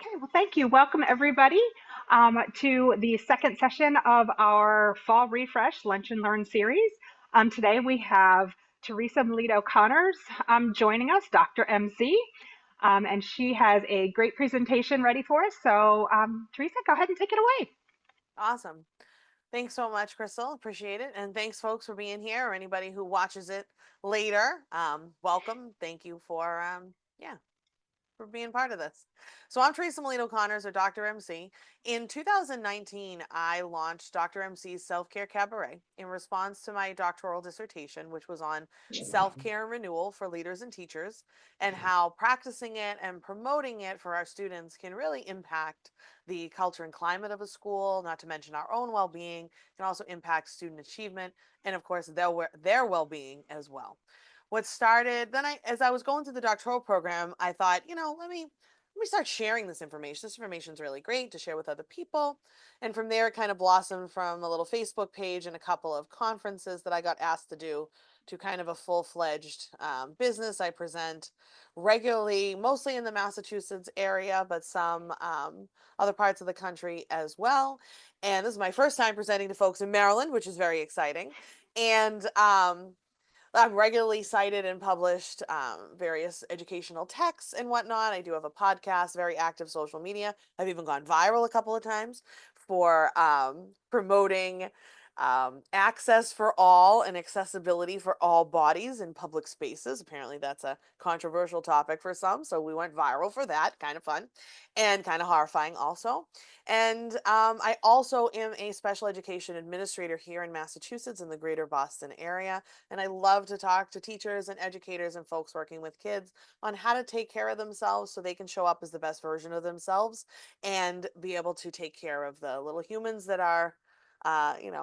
Okay, well, thank you. Welcome, everybody, to the second session of our Fall Refresh Lunch and Learn series. Today we have Teresa Melito Connors joining us, Dr. MC, and she has a great presentation ready for us. So, Teresa, go ahead and take it away. Awesome. Thanks so much, Crystal. Appreciate it. And thanks, folks, for being here, or anybody who watches it later. Welcome. Thank you for being part of this. So I'm Teresa Molino Connors, or Dr. MC. In 2019, I launched Dr. MC's Self Care Cabaret in response to my doctoral dissertation, which was on self care and renewal for leaders and teachers, and how practicing it and promoting it for our students can really impact the culture and climate of a school, not to mention our own well being, can also impact student achievement, and of course, their well being as well. What started then I as I was going through the doctoral program, I thought, let me start sharing this information. This information is really great to share with other people. And from there, it kind of blossomed from a little Facebook page and a couple of conferences that I got asked to do to kind of a full-fledged business. I present regularly, mostly in the Massachusetts area, but some other parts of the country as well. And this is my first time presenting to folks in Maryland, which is very exciting. And I'm regularly cited and published various educational texts and whatnot. I do have a podcast, very active social media. I've even gone viral a couple of times for promoting access for all and accessibility for all bodies in public spaces. Apparently, that's a controversial topic for some, so we went viral for that. Kind of fun and kind of horrifying, also. And I also am a special education administrator here in Massachusetts in the greater Boston area. And I love to talk to teachers and educators and folks working with kids on how to take care of themselves so they can show up as the best version of themselves and be able to take care of the little humans that are,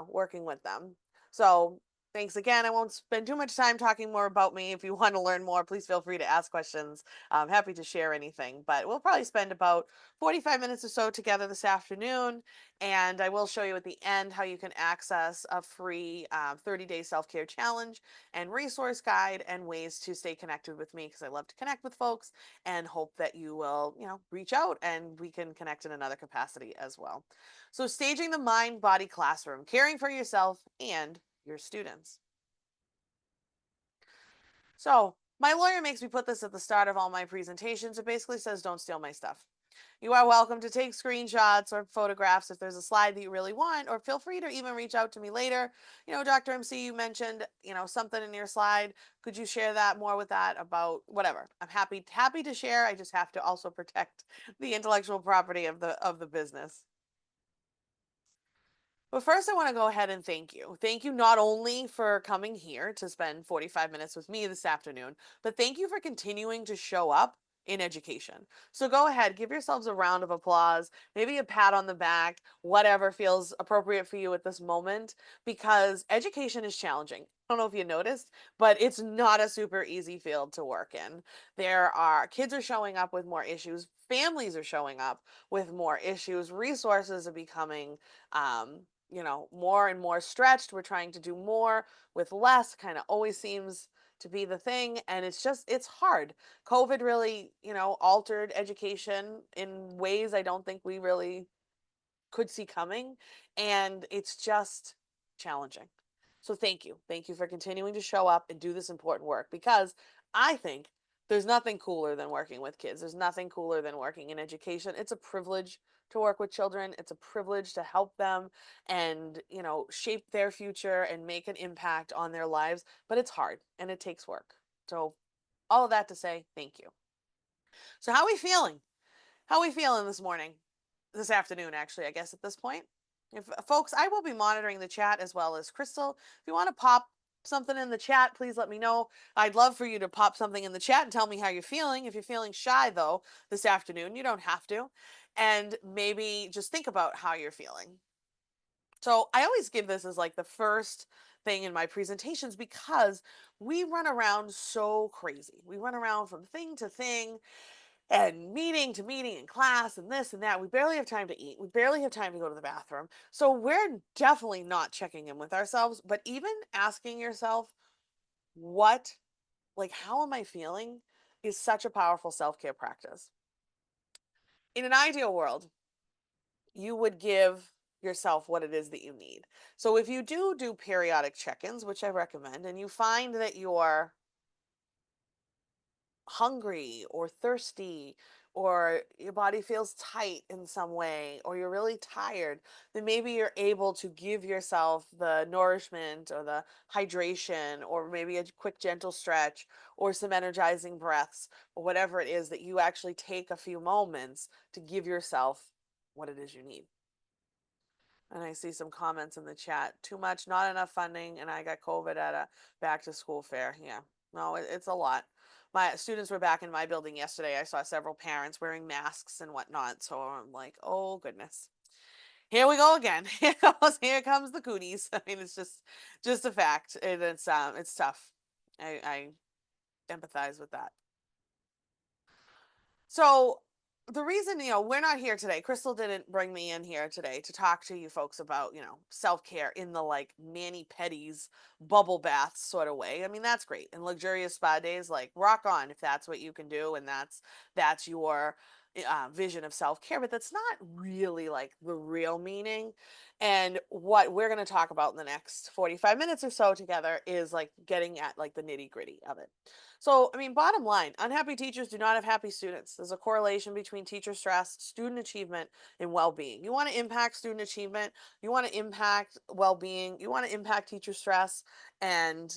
working with them. So thanks again. I won't spend too much time talking more about me. If you want to learn more, please feel free to ask questions. I'm happy to share anything, but we'll probably spend about 45 minutes or so together this afternoon. And I will show you at the end how you can access a free 30-day self-care challenge and resource guide and ways to stay connected with me, because I love to connect with folks and hope that you will, reach out and we can connect in another capacity as well. So staging the mind body classroom, caring for yourself and your students. So my lawyer makes me put this at the start of all my presentations. It basically says, don't steal my stuff. You are welcome to take screenshots or photographs if there's a slide that you really want, or feel free to even reach out to me later. Dr. MC, you mentioned, something in your slide. Could you share that more with that about whatever? I'm happy to share. I just have to also protect the intellectual property of the business. But first, I want to go ahead and thank you. Thank you not only for coming here to spend 45 minutes with me this afternoon, but thank you for continuing to show up in education. So go ahead, give yourselves a round of applause, maybe a pat on the back, whatever feels appropriate for you at this moment, because education is challenging. I don't know if you noticed, but it's not a super easy field to work in. Kids are showing up with more issues, families are showing up with more issues, resources are becoming more and more stretched. We're trying to do more with less, kind of always seems to be the thing. And it's hard. COVID really, altered education in ways I don't think we really could see coming. And it's just challenging. So thank you. Thank you for continuing to show up and do this important work, because I think there's nothing cooler than working with kids. There's nothing cooler than working in education. It's a privilege to work with children. It's a privilege to help them and, shape their future and make an impact on their lives. But it's hard and it takes work. So all of that to say, thank you. So how are we feeling? How are we feeling this morning? This afternoon, actually, I guess at this point. If folks, I will be monitoring the chat as well as Crystal. If you want to pop something in the chat, please let me know. I'd love for you to pop something in the chat and tell me how you're feeling. If you're feeling shy, though, this afternoon, you don't have to. And maybe just think about how you're feeling. So I always give this as like the first thing in my presentations, because we run around so crazy. We run around from thing to thing and meeting to meeting and class and this and that. We barely have time to eat. We barely have time to go to the bathroom. So we're definitely not checking in with ourselves, but even asking yourself, what, how am I feeling, is such a powerful self care practice. In an ideal world, you would give yourself what it is that you need. So if you do periodic check-ins, which I recommend, and you find that you're hungry or thirsty or your body feels tight in some way or you're really tired, then maybe you're able to give yourself the nourishment or the hydration or maybe a quick gentle stretch or some energizing breaths or whatever it is that you actually take a few moments to give yourself what it is you need. And I see some comments in the chat. Too much, not enough funding, and I got COVID at a back to school fair. Yeah, no, it's a lot. My students were back in my building yesterday. I saw several parents wearing masks and whatnot. So I'm like, oh goodness, here we go again. Here comes the cooties. I mean, it's just a fact, and it's tough. I empathize with that. So the reason, we're not here today, Crystal didn't bring me in here today to talk to you folks about, self-care in the like mani pedis bubble bath sort of way. I mean, that's great. And luxurious spa days, like rock on if that's what you can do and that's your vision of self-care, but that's not really like the real meaning. And what we're going to talk about in the next 45 minutes or so together is like getting at like the nitty-gritty of it. So, I mean, bottom line, unhappy teachers do not have happy students. There's a correlation between teacher stress, student achievement, and well being. You want to impact student achievement, you want to impact well being, you want to impact teacher stress and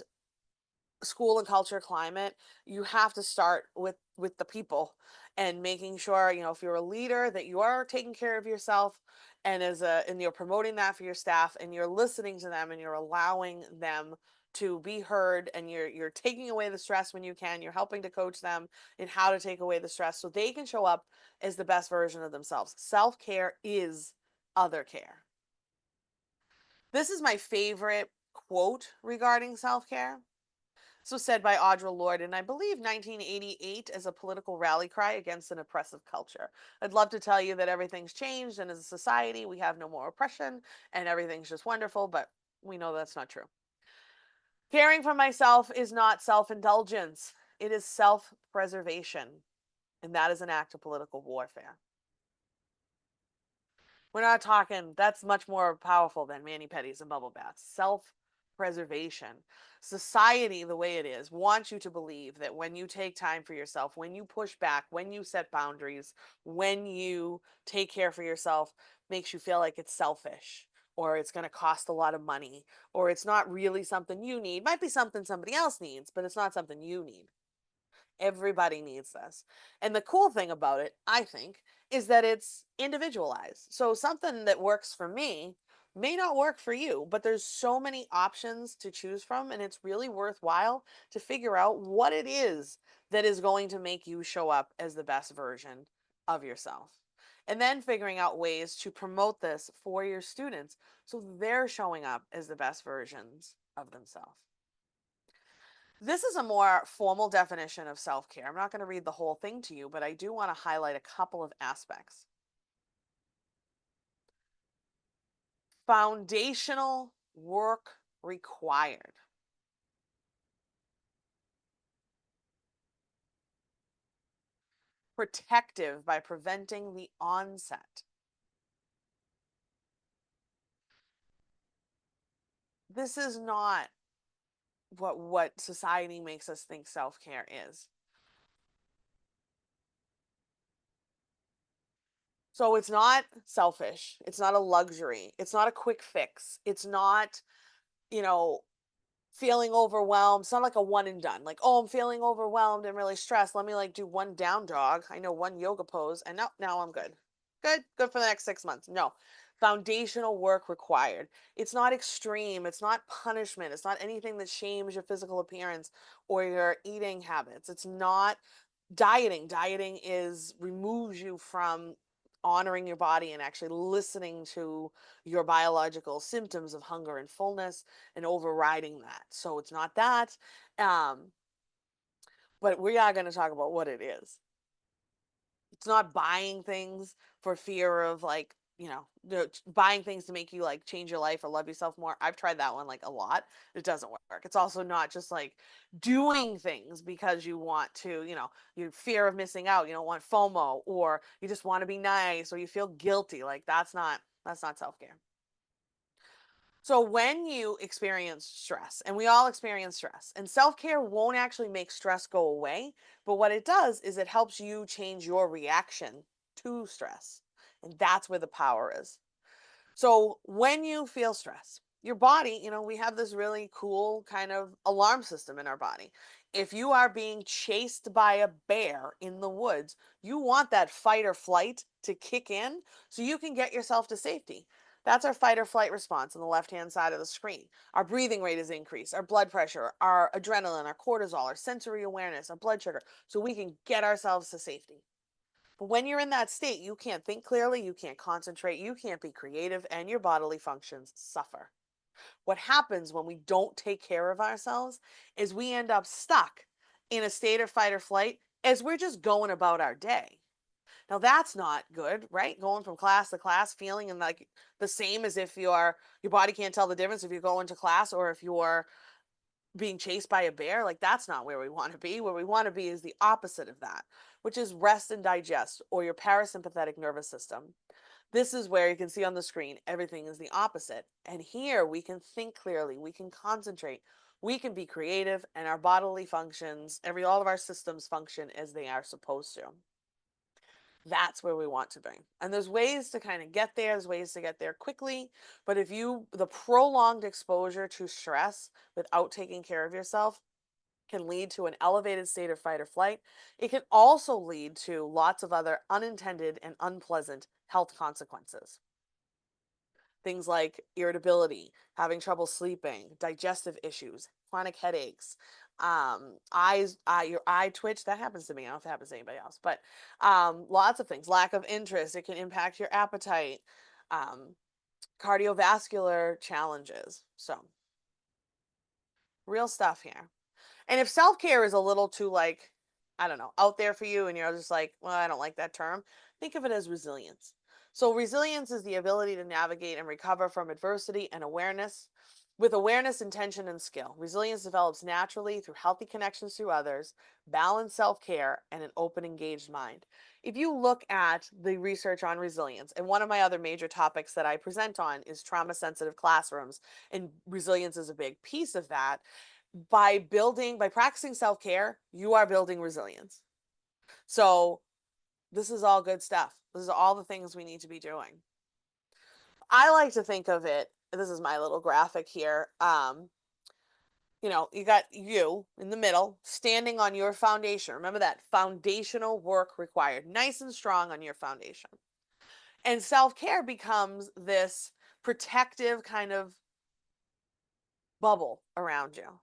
school and culture climate. You have to start with the people and making sure, if you're a leader, that you are taking care of yourself and and you're promoting that for your staff and you're listening to them and you're allowing them to be heard and you're taking away the stress when you can. You're helping to coach them in how to take away the stress so they can show up as the best version of themselves. Self-care is other care. This is my favorite quote regarding self-care. So said by Audre Lorde in, I believe, 1988 as a political rally cry against an oppressive culture. I'd love to tell you that everything's changed and as a society we have no more oppression and everything's just wonderful, but we know that's not true. Caring for myself is not self-indulgence. It is self-preservation, and that is an act of political warfare. We're not talking, that's much more powerful than mani-pedis and bubble baths. Self-preservation. Society, the way it is, wants you to believe that when you take time for yourself, when you push back, when you set boundaries, when you take care for yourself, makes you feel like it's selfish or it's going to cost a lot of money or it's not really something you need. Might be something somebody else needs, but it's not something you need. Everybody needs this. And the cool thing about it, I think, is that it's individualized. So something that works for me may not work for you, but there's so many options to choose from, and it's really worthwhile to figure out what it is that is going to make you show up as the best version of yourself. And then figuring out ways to promote this for your students so they're showing up as the best versions of themselves. This is a more formal definition of self-care. I'm not going to read the whole thing to you, but I do want to highlight a couple of aspects. Foundational work required. Protective by preventing the onset. This is not what society makes us think self-care is. So it's not selfish. It's not a luxury. It's not a quick fix. It's not, you know, feeling overwhelmed. It's not like a one and done. Like, oh, I'm feeling overwhelmed and really stressed. Let me like do one down dog. I know one yoga pose and now I'm good. Good for the next 6 months. No. Foundational work required. It's not extreme. It's not punishment. It's not anything that shames your physical appearance or your eating habits. It's not dieting. Dieting is removes you from honoring your body and actually listening to your biological symptoms of hunger and fullness and overriding that. So it's not that. Um, but we are going to talk about what it is. It's not buying things for fear of like buying things to make you like change your life or love yourself more. I've tried that one like a lot. It doesn't work. It's also not just like doing things because you want to, you fear of missing out. You don't want FOMO, or you just want to be nice, or you feel guilty. Like that's not self-care. So when you experience stress, and we all experience stress, and self-care won't actually make stress go away, but what it does is it helps you change your reaction to stress. And that's where the power is. So when you feel stress, your body, we have this really cool kind of alarm system in our body. If you are being chased by a bear in the woods, you want that fight or flight to kick in so you can get yourself to safety. That's our fight or flight response on the left-hand side of the screen. Our breathing rate is increased, our blood pressure, our adrenaline, our cortisol, our sensory awareness, our blood sugar, so we can get ourselves to safety. But when you're in that state, you can't think clearly, you can't concentrate, you can't be creative, and your bodily functions suffer. What happens when we don't take care of ourselves is we end up stuck in a state of fight or flight as we're just going about our day. Now that's not good, right? Going from class to class, feeling and like the same as if your body can't tell the difference if you're going to class or if you're being chased by a bear. Like that's not where we want to be. Where we want to be is the opposite of that, which is rest and digest, or your parasympathetic nervous system. This is where you can see on the screen everything is the opposite, and here we can think clearly, we can concentrate, we can be creative, and our bodily functions, all of our systems function as they are supposed to. That's where we want to be. And there's ways to kind of get there, there's ways to get there quickly, but the prolonged exposure to stress without taking care of yourself can lead to an elevated state of fight or flight. It can also lead to lots of other unintended and unpleasant health consequences. Things like irritability, having trouble sleeping, digestive issues, chronic headaches, your eye twitch. That happens to me. I don't know if it happens to anybody else, but lots of things. Lack of interest. It can impact your appetite. Um, Cardiovascular challenges. So, real stuff here. And if self care is a little too, like, I don't know, out there for you, and you're just like, well, I don't like that term, think of it as resilience. So, resilience is the ability to navigate and recover from adversity and awareness. With awareness, intention, and skill, resilience develops naturally through healthy connections to others, balanced self care, and an open, engaged mind. If you look at the research on resilience, and one of my other major topics that I present on is trauma sensitive classrooms, and resilience is a big piece of that. By practicing self-care, you are building resilience. So this is all good stuff. This is all the things we need to be doing. I like to think of it, this is my little graphic here. You got you in the middle, standing on your foundation. Remember that foundational work required, nice and strong on your foundation. And self-care becomes this protective kind of bubble around you,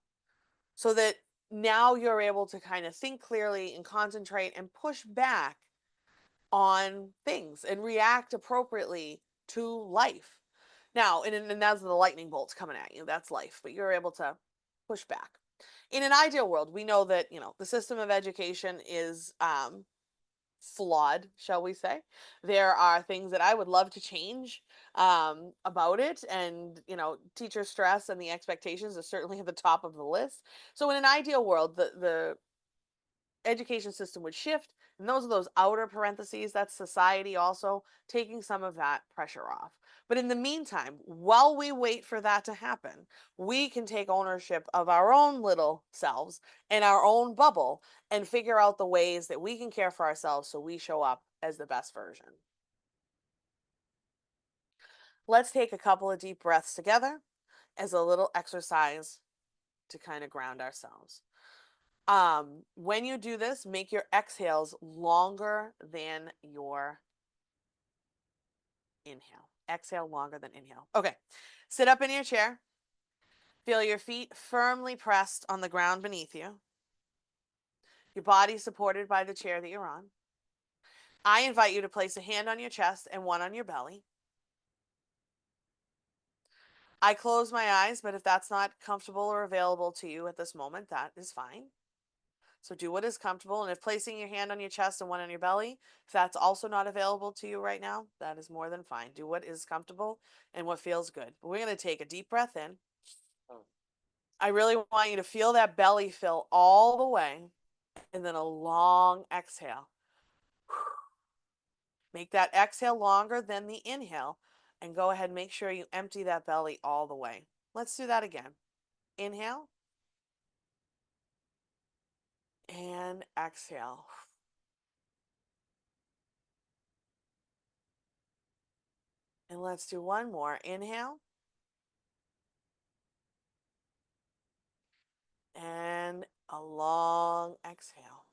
so that now you're able to kind of think clearly and concentrate and push back on things and react appropriately to life. Now, and that's the lightning bolts coming at you. That's life, but you're able to push back. In an ideal world, we know that, the system of education is flawed, shall we say. There are things that I would love to change about it. And, teacher stress and the expectations are certainly at the top of the list. So in an ideal world, the education system would shift. And those are those outer parentheses. That's society also taking some of that pressure off. But in the meantime, while we wait for that to happen, we can take ownership of our own little selves and our own bubble and figure out the ways that we can care for ourselves so we show up as the best version. Let's take a couple of deep breaths together as a little exercise to kind of ground ourselves. When you do this, make your exhales longer than your inhale. Exhale longer than inhale. Okay. Sit up in your chair. Feel your feet firmly pressed on the ground beneath you. Your body supported by the chair that you're on. I invite you to place a hand on your chest and one on your belly. I close my eyes, but if that's not comfortable or available to you at this moment, that is fine. So do what is comfortable. And if placing your hand on your chest and one on your belly, if that's also not available to you right now, that is more than fine. Do what is comfortable and what feels good. But we're going to take a deep breath in. I really want you to feel that belly fill all the way, and then a long exhale. Make that exhale longer than the inhale, and go ahead and make sure you empty that belly all the way. Let's do that again. Inhale and exhale. And let's do one more. Inhale and a long exhale.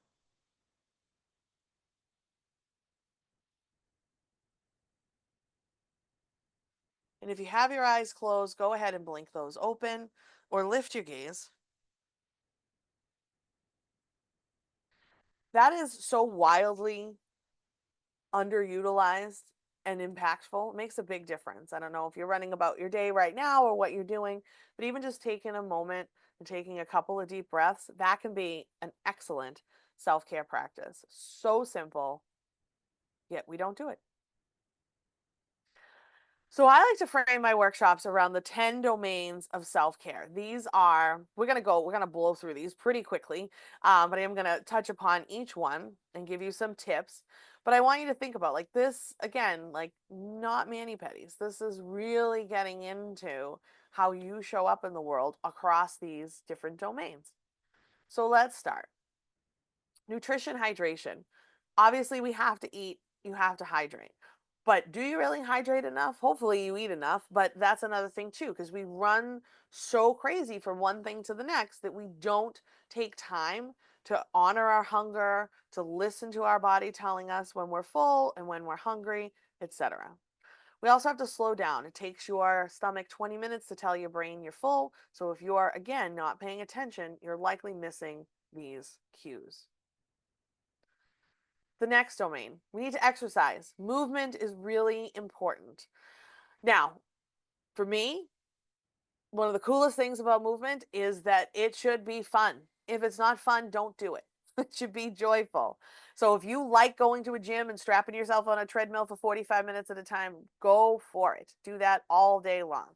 And if you have your eyes closed, go ahead and blink those open or lift your gaze. That is so wildly underutilized and impactful. It makes a big difference. I don't know if you're running about your day right now or what you're doing, but even just taking a moment and taking a couple of deep breaths, that can be an excellent self care practice. So simple, yet we don't do it. So I like to frame my workshops around the 10 domains of self-care. These are, we're going to blow through these pretty quickly, but I am going to touch upon each one and give you some tips. But I want you to think about like this, again, like not mani-pedis. This is really getting into how you show up in the world across these different domains. So let's start. Nutrition, hydration. Obviously, we have to eat, you have to hydrate. But do you really hydrate enough? Hopefully, you eat enough. But that's another thing, too, because we run so crazy from one thing to the next that we don't take time to honor our hunger, to listen to our body telling us when we're full and when we're hungry, etc. We also have to slow down. It takes your stomach 20 minutes to tell your brain you're full. So if you are, again, not paying attention, you're likely missing these cues. The next domain, we need to exercise. Movement is really important. Now, for me, one of the coolest things about movement is that it should be fun. If it's not fun, don't do it. It should be joyful. So if you like going to a gym and strapping yourself on a treadmill for 45 minutes at a time, go for it. Do that all day long.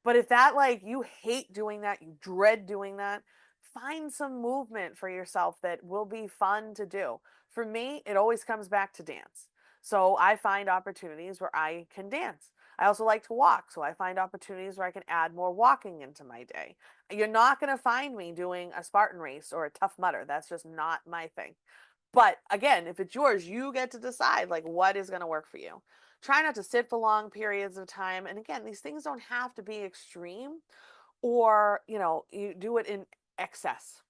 But if that, like, you hate doing that, you dread doing that, find some movement for yourself that will be fun to do. For me, it always comes back to dance. So I find opportunities where I can dance. I also like to walk, so I find opportunities where I can add more walking into my day. You're not going to find me doing a Spartan race or a Tough Mudder. That's just not my thing. But again, if it's yours, you get to decide like what is going to work for you. Try not to sit for long periods of time. And again, these things don't have to be extreme or, you do it in excess.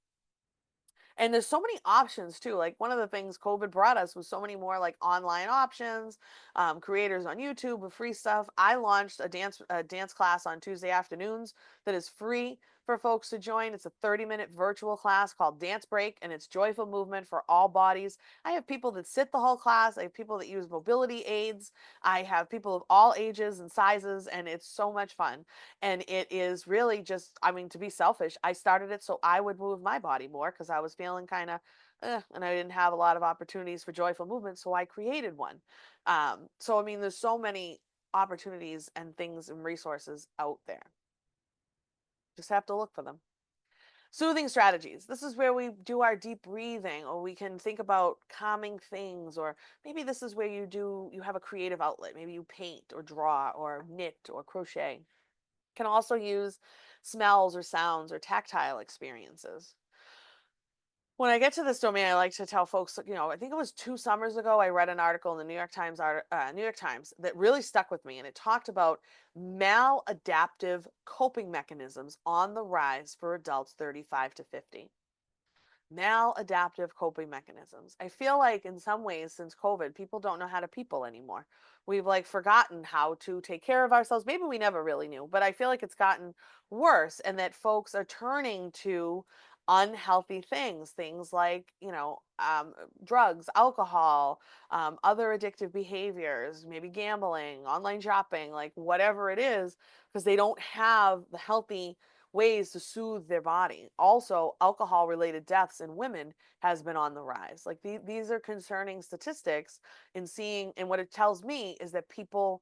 And there's so many options too. Like one of the things COVID brought us was so many more like online options, creators on YouTube with free stuff. I launched a dance class on Tuesday afternoons that is free for folks to join. It's a 30-minute virtual class called Dance Break, and it's joyful movement for all bodies. I have people that sit the whole class. I have people that use mobility aids. I have people of all ages and sizes, and it's so much fun. And it is really just, I mean, to be selfish, I started it so I would move my body more because I was feeling kind of, and I didn't have a lot of opportunities for joyful movement. So I created one. So, I mean, there's so many opportunities and things and resources out there. Just have to look for them. Soothing strategies. This is where we do our deep breathing, or we can think about calming things, or maybe this is where you have a creative outlet. Maybe you paint or draw or knit or crochet. Can also use smells or sounds or tactile experiences. When I get to this domain, I like to tell folks, I think it was 2 summers ago, I read an article in the New York Times that really stuck with me, and it talked about maladaptive coping mechanisms on the rise for adults 35 to 50. Maladaptive coping mechanisms. I feel like in some ways since COVID, people don't know how to people anymore. We've like forgotten how to take care of ourselves. Maybe we never really knew, but I feel like it's gotten worse and that folks are turning to unhealthy things like, drugs, alcohol, other addictive behaviors, maybe gambling, online shopping, like whatever it is, because they don't have the healthy ways to soothe their body. Also, alcohol related deaths in women has been on the rise. Like these are concerning statistics in seeing, and what it tells me is that people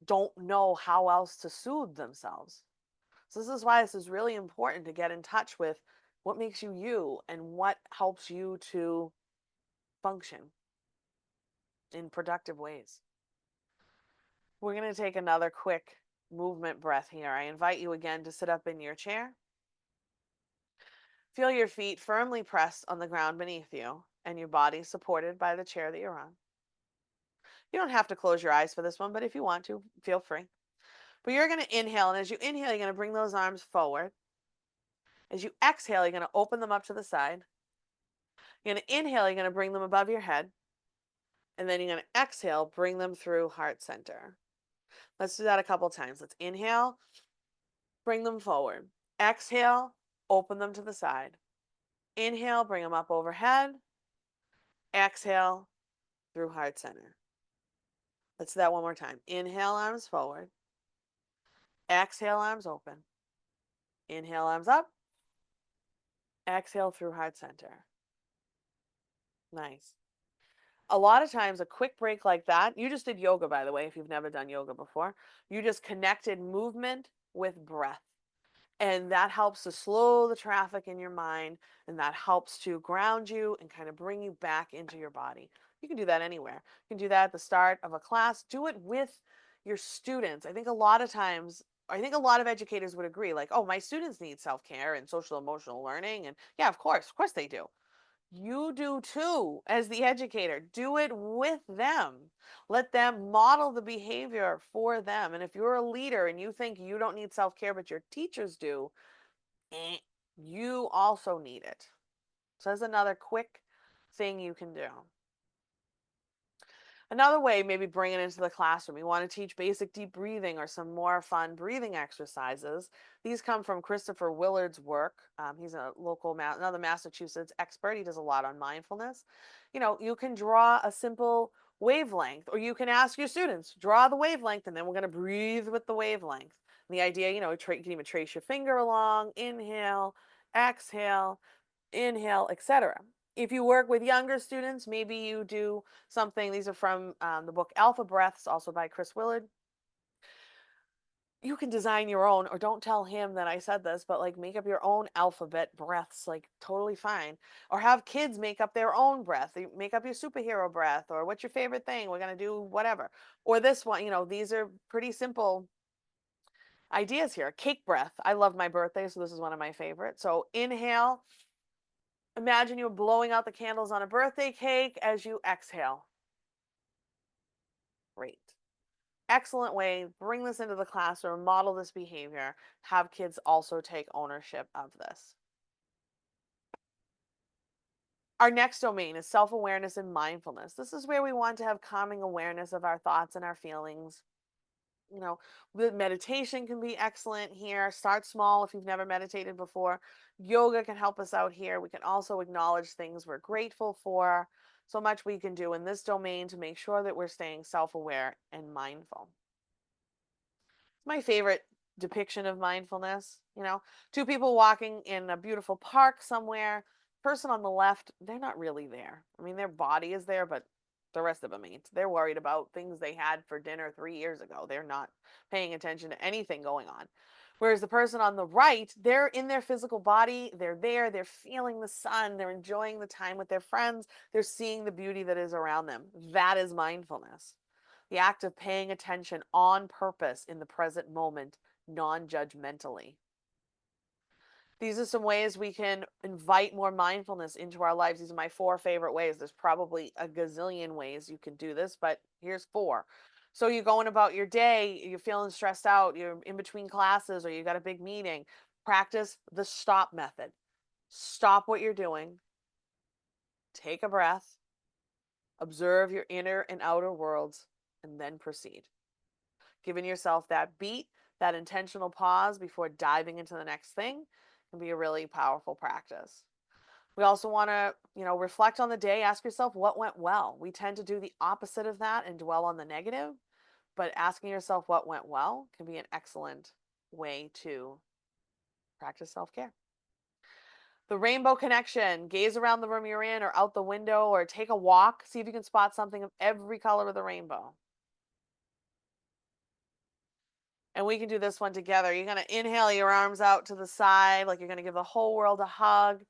don't know how else to soothe themselves. So this is why this is really important to get in touch with what makes you you and what helps you to function in productive ways. We're going to take another quick movement breath here. I invite you again to sit up in your chair. Feel your feet firmly pressed on the ground beneath you and your body supported by the chair that you're on. You don't have to close your eyes for this one, but if you want to, feel free. But you're going to inhale, and as you inhale, you're going to bring those arms forward. As you exhale, you're going to open them up to the side. You're going to inhale, you're going to bring them above your head. And then you're going to exhale, bring them through heart center. Let's do that a couple times. Let's inhale, bring them forward. Exhale, open them to the side. Inhale, bring them up overhead. Exhale, through heart center. Let's do that one more time. Inhale, arms forward. Exhale, arms open. Inhale, arms up. Exhale through heart center. Nice. A lot of times, a quick break like that, you just did yoga, by the way, if you've never done yoga before. You just connected movement with breath. And that helps to slow the traffic in your mind, and that helps to ground you and kind of bring you back into your body. You can do that anywhere. You can do that at the start of a class. Do it with your students. I think a lot of times, I think a lot of educators would agree, like, oh, my students need self care and social emotional learning. And yeah, of course they do. You do too, as the educator. Do it with them. Let them model the behavior for them. And if you're a leader and you think you don't need self care, but your teachers do, you also need it. So that's another quick thing you can do. Another way, maybe bring it into the classroom. You want to teach basic deep breathing or some more fun breathing exercises. These come from Christopher Willard's work. He's a local, another Massachusetts expert. He does a lot on mindfulness. You can draw a simple wavelength, or you can ask your students, draw the wavelength, and then we're going to breathe with the wavelength. And the idea, you can even trace your finger along, inhale, exhale, inhale, etc. If you work with younger students, maybe you do something. These are from the book Alpha Breaths, also by Chris Willard. You can design your own, or don't tell him that I said this, but like make up your own alphabet breaths, like totally fine. Or have kids make up their own breath. Make up your superhero breath, or what's your favorite thing? We're going to do whatever. Or this one, these are pretty simple ideas here. Cake breath. I love my birthday, so this is one of my favorites. So inhale. Imagine you're blowing out the candles on a birthday cake as you exhale. Great. Excellent way. Bring this into the classroom, model this behavior, have kids also take ownership of this. Our next domain is self awareness and mindfulness. This is where we want to have calming awareness of our thoughts and our feelings. The meditation can be excellent here. Start small if you've never meditated before. Yoga can help us out here. We can also acknowledge things we're grateful for. So much we can do in this domain to make sure that we're staying self-aware and mindful. My favorite depiction of mindfulness, two people walking in a beautiful park somewhere. Person on the left, they're not really there. I mean, their body is there, but the rest of them ain't. They're worried about things they had for dinner 3 years ago. They're not paying attention to anything going on. Whereas the person on the right, they're in their physical body. They're there. They're feeling the sun. They're enjoying the time with their friends. They're seeing the beauty that is around them. That is mindfulness. The act of paying attention on purpose in the present moment, non-judgmentally. These are some ways we can invite more mindfulness into our lives. These are my 4 favorite ways. There's probably a gazillion ways you can do this, but here's 4. So you're going about your day, you're feeling stressed out, you're in between classes, or you got a big meeting. Practice the stop method. Stop what you're doing. Take a breath. Observe your inner and outer worlds, and then proceed. Giving yourself that beat, that intentional pause before diving into the next thing can be a really powerful practice. We also want to, reflect on the day, ask yourself what went well. We tend to do the opposite of that and dwell on the negative, but asking yourself what went well can be an excellent way to Practice self-care. The rainbow connection. Gaze around the room you're in or out the window or take a walk. See if you can spot something of every color of the rainbow. And we can do this one together. You're going to inhale your arms out to the side like you're going to give the whole world a hug.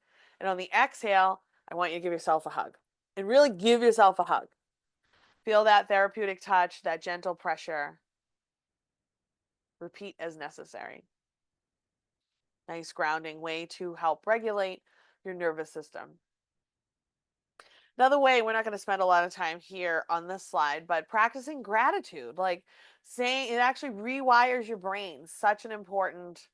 And on the exhale, I want you to give yourself a hug. And really give yourself a hug. Feel that therapeutic touch, that gentle pressure. Repeat as necessary. Nice grounding way to help regulate your nervous system. Another way, we're not going to spend a lot of time here on this slide, but practicing gratitude, like saying it actually rewires your brain. Such an important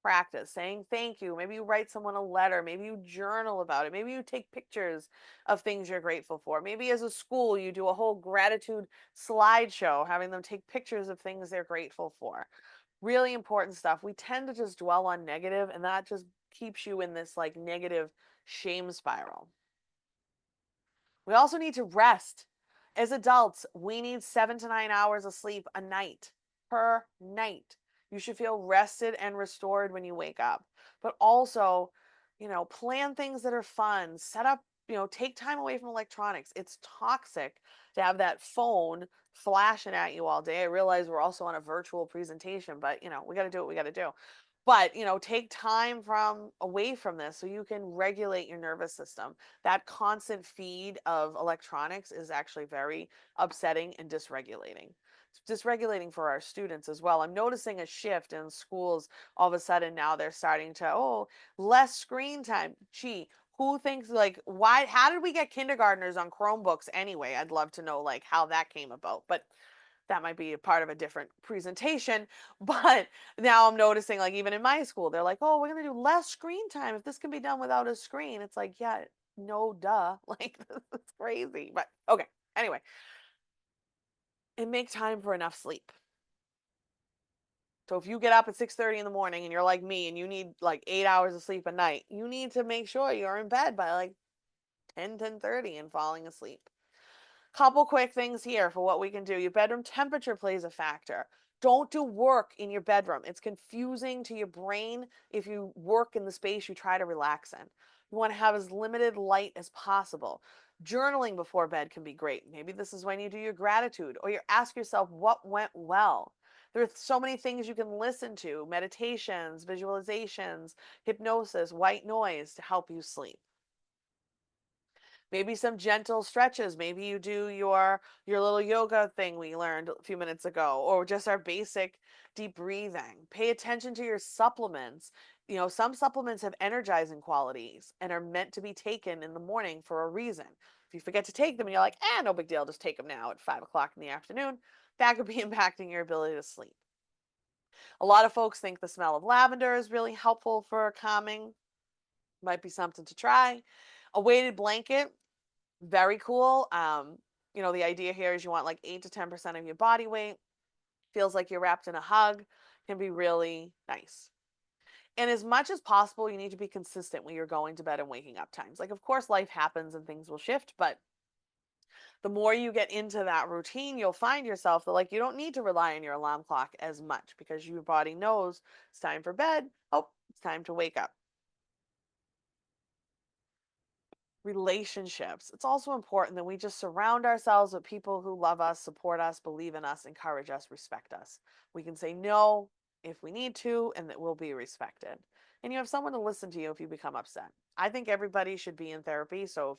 practice. Saying thank you. Maybe you write someone a letter. Maybe you journal about it. Maybe you take pictures of things you're grateful for. Maybe as a school, you do a whole gratitude slideshow, having them take pictures of things they're grateful for. Really important stuff. We tend to just dwell on negative, and that just keeps you in this like negative shame spiral. We also need to rest. As adults, we need 7 to 9 hours of sleep a night per night. You should feel rested and restored when you wake up. But also, plan things that are fun. Set up, take time away from electronics. It's toxic to have that phone flashing at you all day. I realize we're also on a virtual presentation, but we got to do what we got to do. But, take time from away from this so you can regulate your nervous system. That constant feed of electronics is actually very upsetting and dysregulating. It's dysregulating for our students as well. I'm noticing a shift in schools. All of a sudden now they're starting to, less screen time. Gee, who thinks like how did we get kindergartners on Chromebooks anyway? I'd love to know like how that came about. But that might be a part of a different presentation. But now I'm noticing, like, even in my school, they're like, oh, we're going to do less screen time. If this can be done without a screen, it's like, yeah, no, duh. Like, it's crazy. But okay. Anyway, and make time for enough sleep. So if you get up at 6:30 in the morning and you're like me and you need like 8 hours of sleep a night, you need to make sure you're in bed by like 10:30 and falling asleep. Couple quick things here for what we can do. Your bedroom temperature plays a factor. Don't do work in your bedroom. It's confusing to your brain if you work in the space you try to relax in. You want to have as limited light as possible. Journaling before bed can be great. Maybe this is when you do your gratitude or you ask yourself what went well. There are so many things you can listen to: meditations, visualizations, hypnosis, white noise to help you sleep. Maybe some gentle stretches. Maybe you do your little yoga thing we learned a few minutes ago, or just our basic deep breathing. Pay attention to your supplements. Some supplements have energizing qualities and are meant to be taken in the morning for a reason. If you forget to take them and you're like, no big deal, just take them now at 5 o'clock in the afternoon, that could be impacting your ability to sleep. A lot of folks think the smell of lavender is really helpful for calming. Might be something to try. A weighted blanket, very cool. The idea here is you want like 8 to 10% of your body weight. Feels like you're wrapped in a hug. Can be really nice. And as much as possible, you need to be consistent when you're going to bed and waking up times. Like, of course, life happens and things will shift, but the more you get into that routine, you'll find yourself that like you don't need to rely on your alarm clock as much because your body knows it's time for bed. Oh, it's time to wake up. Relationships. It's also important that we just surround ourselves with people who love us, support us, believe in us, encourage us, respect us. We can say no if we need to, and that we'll be respected. And you have someone to listen to you if you become upset. I think everybody should be in therapy. So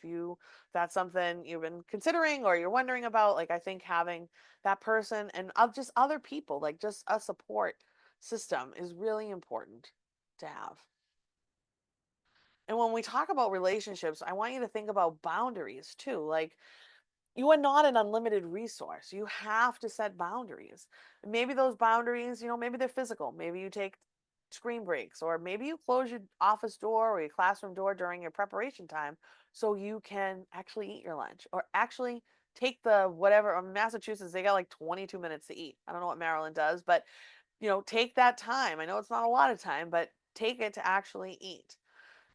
that's something you've been considering or you're wondering about, like I think having that person and of just other people, like just a support system is really important to have. And when we talk about relationships, I want you to think about boundaries too. Like, you are not an unlimited resource. You have to set boundaries. Maybe those boundaries, maybe they're physical. Maybe you take screen breaks, or maybe you close your office door or your classroom door during your preparation time so you can actually eat your lunch or actually take the whatever. In Massachusetts, they got like 22 minutes to eat. I don't know what Maryland does, but take that time. I know it's not a lot of time, but take it to actually eat.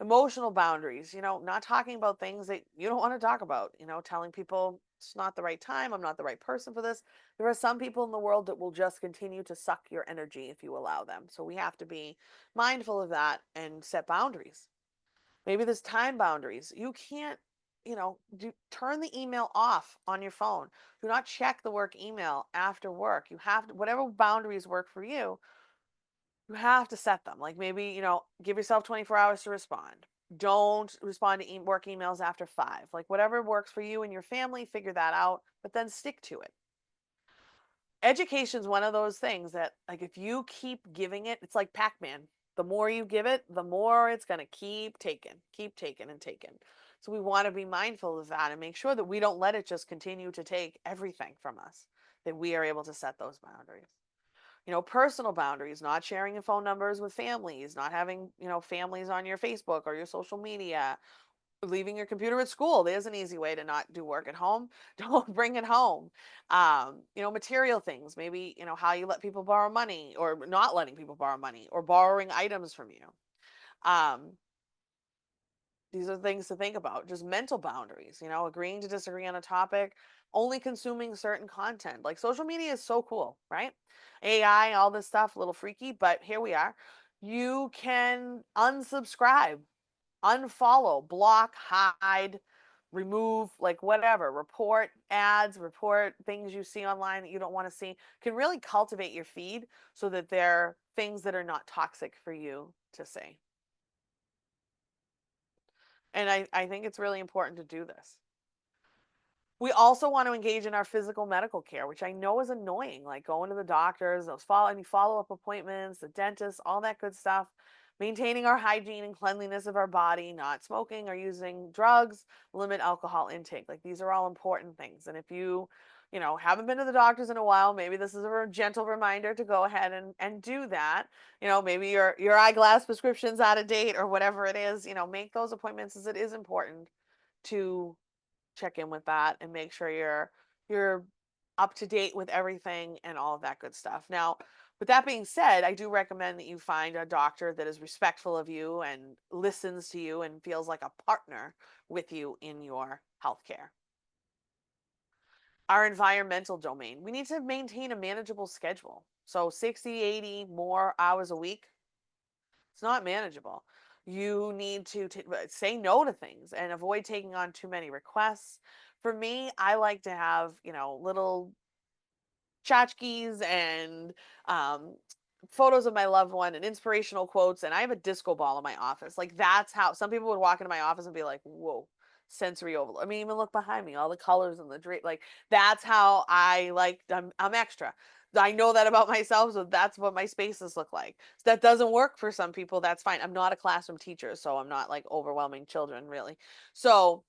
Emotional boundaries, not talking about things that you don't want to talk about, telling people it's not the right time. I'm not the right person for this. There are some people in the world that will just continue to suck your energy if you allow them. So we have to be mindful of that and set boundaries. Maybe there's time boundaries. You can't, turn the email off on your phone. Do not check the work email after work. You have to, whatever boundaries work for you, you have to set them. Like maybe, give yourself 24 hours to respond. Don't respond to work emails after 5. Like whatever works for you and your family, figure that out, but then stick to it. Education is one of those things that, like, if you keep giving it, it's like Pac-Man. The more you give it, the more it's going to keep taking and taking. So we want to be mindful of that and make sure that we don't let it just continue to take everything from us, that we are able to set those boundaries. Personal boundaries, not sharing your phone numbers with families, not having, families on your Facebook or your social media, leaving your computer at school. There's an easy way to not do work at home. Don't bring it home. Material things, maybe, how you let people borrow money or not letting people borrow money or borrowing items from you. Um, these are things to think about. Just mental boundaries, agreeing to disagree on a topic, only consuming certain content. Like social media is so cool, right? AI, all this stuff, a little freaky, but here we are. You can unsubscribe, unfollow, block, hide, remove, like whatever, report ads, report things you see online that you don't want to see. Can really cultivate your feed so that they're things that are not toxic for you to see. And I think it's really important to do this. We also want to engage in our physical medical care, which I know is annoying, like going to the doctors, any follow-up appointments, the dentist, all that good stuff. Maintaining our hygiene and cleanliness of our body, not smoking or using drugs, limit alcohol intake. Like these are all important things. And if haven't been to the doctors in a while, maybe this is a gentle reminder to go ahead and do that. Maybe your eyeglass prescription's out of date or whatever it is, make those appointments, as it is important to check in with that and make sure you're up to date with everything and all of that good stuff. Now, with that being said, I do recommend that you find a doctor that is respectful of you and listens to you and feels like a partner with you in your healthcare. Our environmental domain. We need to maintain a manageable schedule. So 60, 80 more hours a week, it's not manageable. You need to say no to things and avoid taking on too many requests. For me, I like to have, little tchotchkes and um, photos of my loved one and inspirational quotes. And I have a disco ball in my office. Like that's how some people would walk into my office and be like, whoa, sensory overload. I mean, even look behind me, all the colors and the drape. Like that's how I like, I'm extra. I know that about myself, so that's what my spaces look like. So that doesn't work for some people. That's fine. I'm not a classroom teacher, so I'm not like overwhelming children, really. So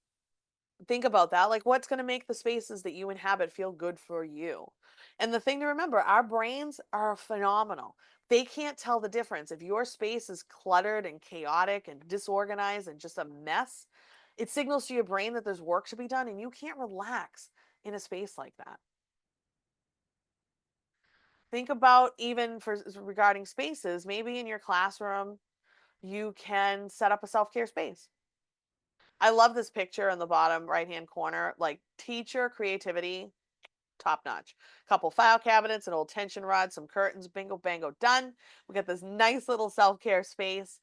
think about that. Like, what's going to make the spaces that you inhabit feel good for you? And the thing to remember, our brains are phenomenal. They can't tell the difference. If your space is cluttered and chaotic and disorganized and just a mess, it signals to your brain that there's work to be done and you can't relax in a space like that. Think about even for regarding spaces, maybe in your classroom, you can set up a self-care space. I love this picture in the bottom right-hand corner, like teacher creativity, top notch. Couple file cabinets, an old tension rod, some curtains, bingo, bango, done. We got this nice little self-care space.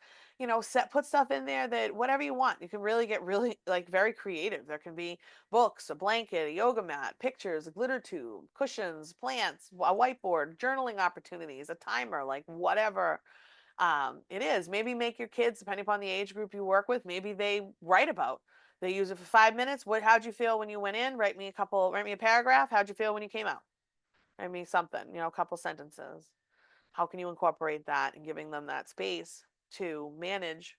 Put stuff in there that whatever you want. You can really get really like very creative. There can be books, a blanket, a yoga mat, pictures, a glitter tube, cushions, plants, a whiteboard, journaling opportunities, a timer, like whatever it is. Maybe make your kids, depending upon the age group you work with, maybe they write about. They use it for 5 minutes. How'd you feel when you went in? Write me a paragraph. How'd you feel when you came out? Write me something, a couple sentences. How can you incorporate that and giving them that space to manage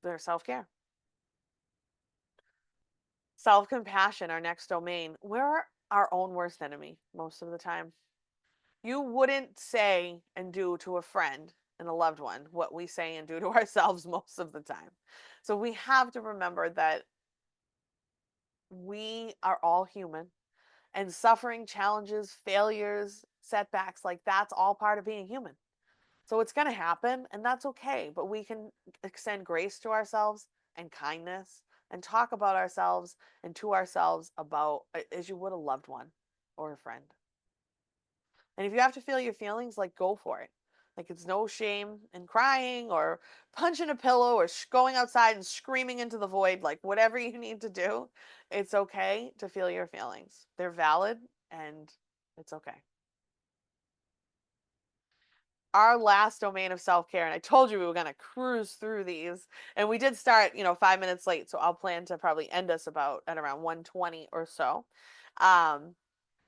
their self-care? Self-compassion, our next domain. We're our own worst enemy most of the time. You wouldn't say and do to a friend and a loved one what we say and do to ourselves most of the time. So we have to remember that we are all human and suffering, challenges, failures, setbacks, like that's all part of being human. So it's going to happen and that's okay, but we can extend grace to ourselves and kindness and talk about ourselves and to ourselves about as you would a loved one or a friend. And if you have to feel your feelings, like go for it. Like it's no shame in crying or punching a pillow or going outside and screaming into the void, like whatever you need to do, it's okay to feel your feelings. They're valid and it's okay. Our last domain of self-care, and I told you we were going to cruise through these, and we did start 5 minutes late, so I'll plan to probably end us about at around 1:20 or so. um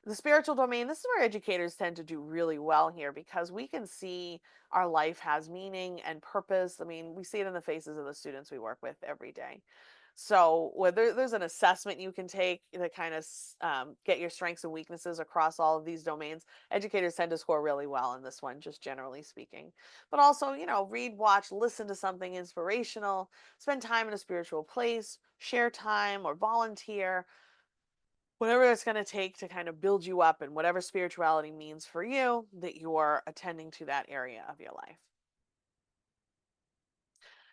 the spiritual domain, this is where educators tend to do really well here because we can see our life has meaning and purpose. I mean, we see it in the faces of the students we work with every day. So whether there's an assessment you can take to kind of get your strengths and weaknesses across all of these domains, educators tend to score really well in this one, just generally speaking. But also, read, watch, listen to something inspirational, spend time in a spiritual place, share time or volunteer, whatever it's going to take to kind of build you up and whatever spirituality means for you, that you're attending to that area of your life.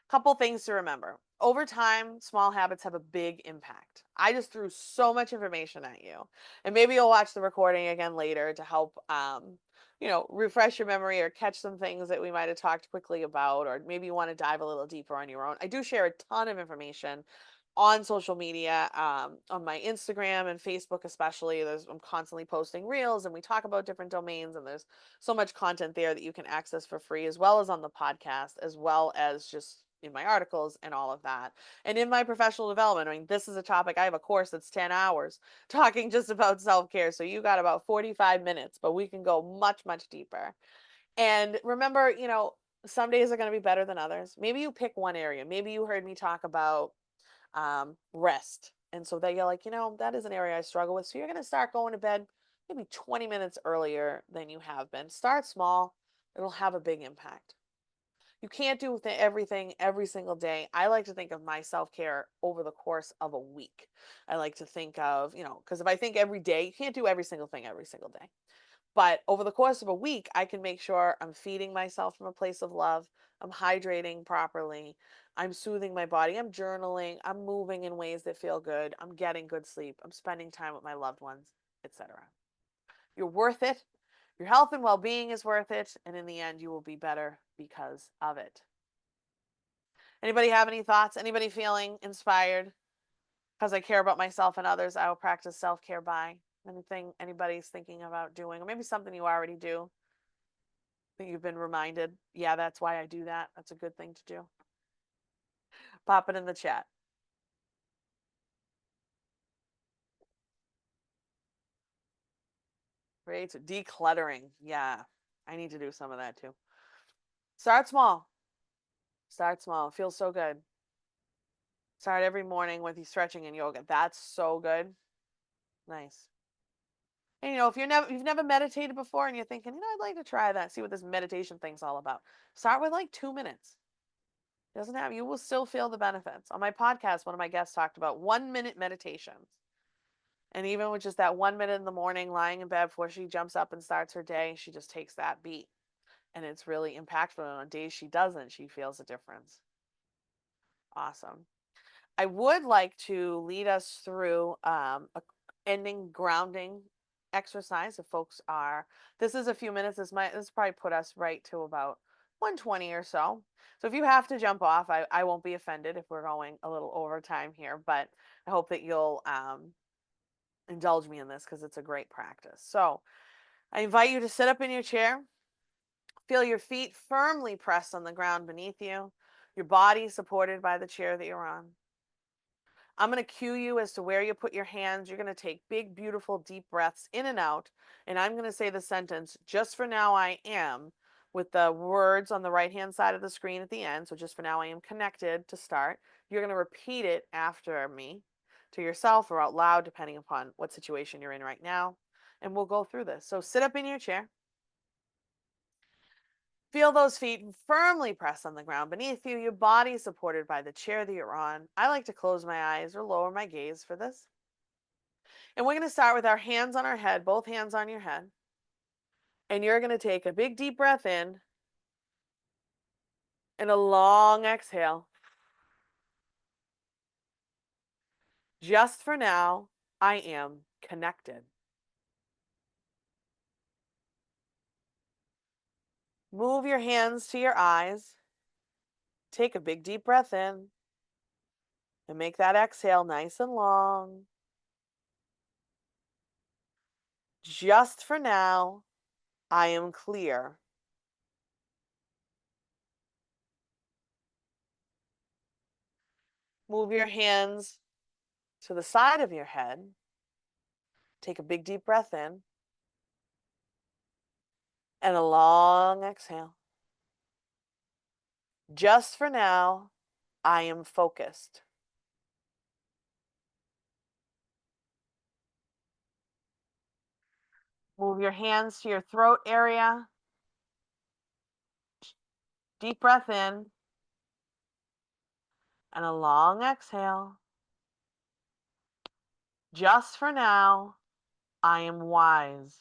Couple things to remember. Over time, small habits have a big impact. I just threw so much information at you. And maybe you'll watch the recording again later to help refresh your memory or catch some things that we might have talked quickly about, or maybe you want to dive a little deeper on your own. I do share a ton of information on social media, on my Instagram and Facebook especially. I'm constantly posting reels and we talk about different domains, and there's so much content there that you can access for free, as well as on the podcast, as well as just in my articles and all of that. And in my professional development, I mean, this is a topic. I have a course that's 10 hours talking just about self-care. So you got about 45 minutes, but we can go much, much deeper. And remember, some days are going to be better than others. Maybe you pick one area. Maybe you heard me talk about rest. And so that you're like, that is an area I struggle with. So you're going to start going to bed maybe 20 minutes earlier than you have been. Start small. It'll have a big impact. You can't do everything every single day. I like to think of my self-care over the course of a week. I like to think of, because if I think every day, you can't do every single thing every single day. But over the course of a week, I can make sure I'm feeding myself from a place of love. I'm hydrating properly. I'm soothing my body. I'm journaling. I'm moving in ways that feel good. I'm getting good sleep. I'm spending time with my loved ones, etc. You're worth it. Your health and well-being is worth it. And in the end, you will be better because of it. Anybody have any thoughts? Anybody feeling inspired? Because I care about myself and others, I will practice self-care by. Anything anybody's thinking about doing, or maybe something you already do that you've been reminded, yeah, that's why I do that. That's a good thing to do. Pop it in the chat. Right? So decluttering. Yeah, I need to do some of that too. Start small. Start small. It feels so good. Start every morning with you stretching and yoga. That's so good. Nice. And if you've never meditated before and you're thinking, I'd like to try that, see what this meditation thing's all about. Start with like 2 minutes. Doesn't have, you will still feel the benefits. On my podcast, one of my guests talked about 1 minute meditations. And even with just that 1 minute in the morning, lying in bed before she jumps up and starts her day, she just takes that beat. And it's really impactful. And on days she doesn't, she feels a difference. Awesome. I would like to lead us through a ending grounding exercise. If folks are, this is a few minutes. This probably put us right to about 1:20 or so. So if you have to jump off, I won't be offended if we're going a little over time here, but I hope that you'll indulge me in this because it's a great practice. So I invite you to sit up in your chair, feel your feet firmly pressed on the ground beneath you, your body supported by the chair that you're on. I'm going to cue you as to where you put your hands. You're going to take big, beautiful, deep breaths in and out. And I'm going to say the sentence, just for now I am, with the words on the right-hand side of the screen at the end. So just for now I am connected to start. You're going to repeat it after me to yourself or out loud, depending upon what situation you're in right now. And we'll go through this. So sit up in your chair. Feel those feet firmly pressed on the ground beneath you, your body supported by the chair that you're on. I like to close my eyes or lower my gaze for this. And we're going to start with our hands on our head, both hands on your head. And you're going to take a big deep breath in and a long exhale. Just for now, I am connected. Move your hands to your eyes. Take a big deep breath in and make that exhale nice and long. Just for now, I am clear. Move your hands to the side of your head. Take a big deep breath in and a long exhale. Just for now, I am focused. Move your hands to your throat area. Deep breath in and a long exhale. Just for now, I am wise.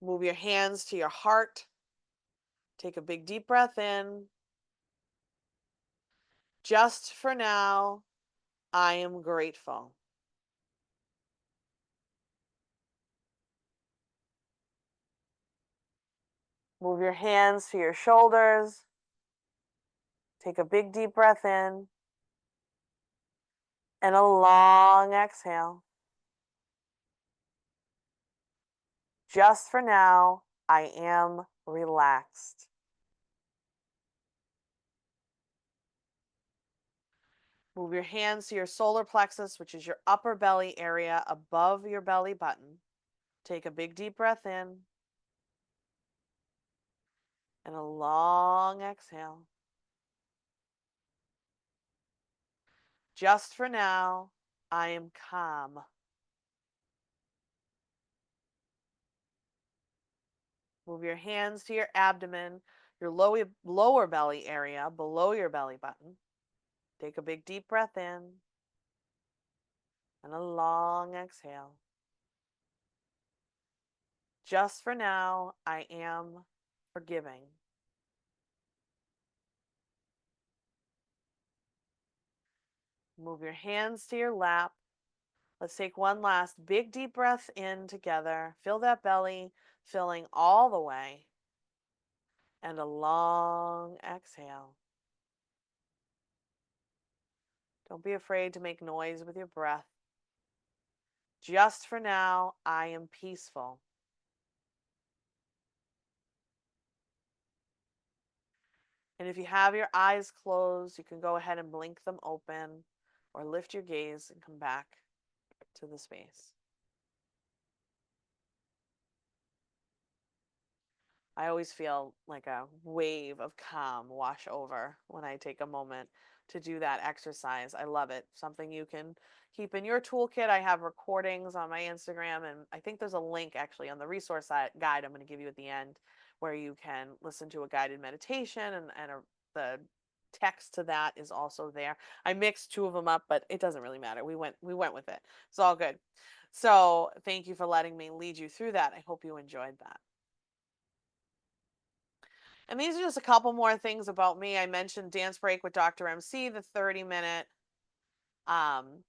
Move your hands to your heart. Take a big deep breath in. Just for now, I am grateful. Move your hands to your shoulders. Take a big deep breath in and a long exhale. Just for now, I am relaxed. Move your hands to your solar plexus, which is your upper belly area above your belly button. Take a big deep breath in and a long exhale. Just for now, I am calm. Move your hands to your abdomen, your lower belly area below your belly button. Take a big deep breath in and a long exhale. Just for now, I am forgiving. Move your hands to your lap. Let's take one last big deep breath in together. Fill that belly, filling all the way. And a long exhale. Don't be afraid to make noise with your breath. Just for now, I am peaceful. And if you have your eyes closed, you can go ahead and blink them open or lift your gaze and come back to the space. I always feel like a wave of calm wash over when I take a moment to do that exercise. I love it. Something you can keep in your toolkit. I have recordings on my Instagram, and I think there's a link actually on the resource guide I'm going to give you at the end where you can listen to a guided meditation, and the text to that is also there. I mixed two of them up, but it doesn't really matter. We went with it. It's all good. So thank you for letting me lead you through that. I hope you enjoyed that. And these are just a couple more things about me. I mentioned Dance Break with Dr. MC, the 30-minute um,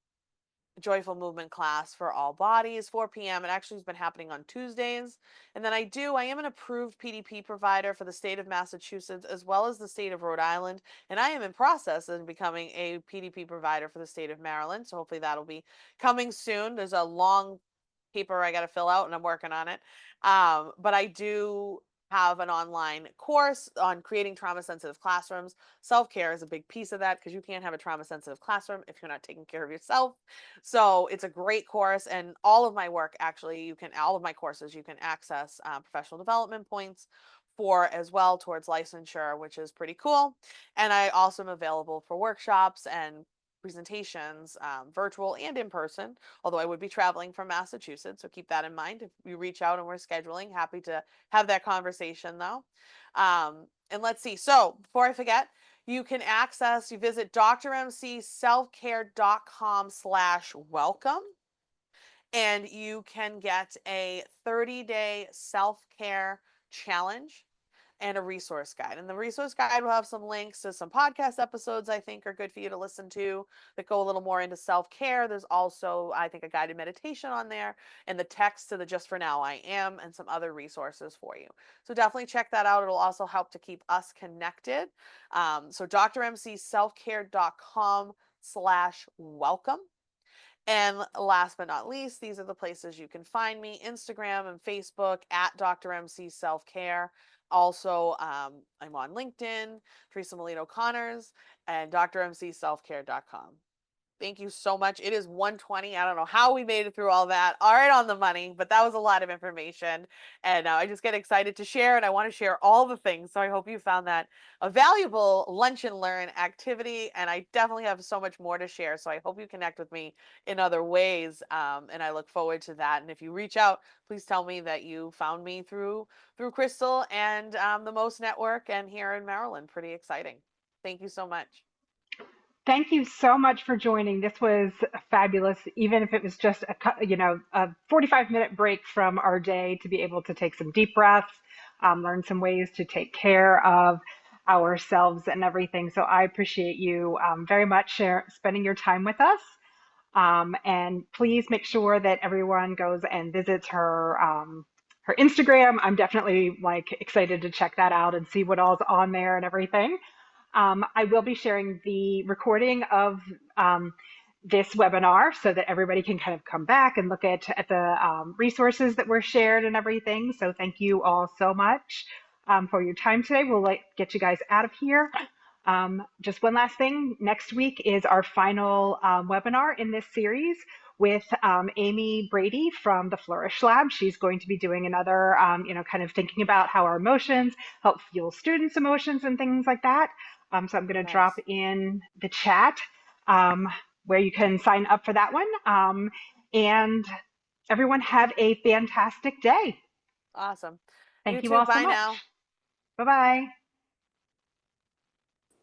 joyful movement class for all bodies, 4 p.m. It actually has been happening on Tuesdays. And then I am an approved PDP provider for the state of Massachusetts as well as the state of Rhode Island. And I am in process of becoming a PDP provider for the state of Maryland. So hopefully that'll be coming soon. There's a long paper I got to fill out and I'm working on it. But I do have an online course on creating trauma sensitive classrooms. Self care is a big piece of that because you can't have a trauma sensitive classroom if you're not taking care of yourself. So it's a great course, and all of my work actually, all of my courses, you can access professional development points for as well towards licensure, which is pretty cool. And I also am available for workshops and presentations, virtual and in person, although I would be traveling from Massachusetts. So keep that in mind. If you reach out and we're scheduling, happy to have that conversation though. And let's see. So before I forget, you visit drmcselfcare.com/welcome, and you can get a 30-day self-care challenge. and a resource guide. And the resource guide will have some links to some podcast episodes I think are good for you to listen to that go a little more into self-care. There's also, I think, a guided meditation on there, and the text to the Just For Now I Am, and some other resources for you. So definitely check that out. It'll also help to keep us connected. So drmcselfcare.com/welcome. And last but not least, these are the places you can find me: Instagram and Facebook at Dr. MC Self Care. Also, I'm on LinkedIn, Teresa Melito Connors, and drmcselfcare.com. Thank you so much. It is 1:20. I don't know how we made it through all that. All right, on the money, but that was a lot of information. And I just get excited to share, and I want to share all the things. So I hope you found that a valuable lunch and learn activity. And I definitely have so much more to share. So I hope you connect with me in other ways. And I look forward to that. And if you reach out, please tell me that you found me through Crystal and the Most Network and here in Maryland. Pretty exciting. Thank you so much. Thank you so much for joining. This was fabulous, even if it was just a 45-minute break from our day to be able to take some deep breaths, learn some ways to take care of ourselves and everything. So I appreciate you very much spending your time with us. And please make sure that everyone goes and visits her Instagram. I'm definitely like excited to check that out and see what all's on there and everything. I will be sharing the recording of this webinar so that everybody can kind of come back and look at the resources that were shared and everything. So thank you all so much for your time today. We'll get you guys out of here. Just one last thing. Next week is our final webinar in this series with Amy Brady from the Flourish Lab. She's going to be doing another, kind of thinking about how our emotions help fuel students' emotions and things like that. So I'm going to drop Nice. in the chat where you can sign up for that one. And everyone have a fantastic day. Awesome. You Thank you too. all so Bye much. now. Bye bye.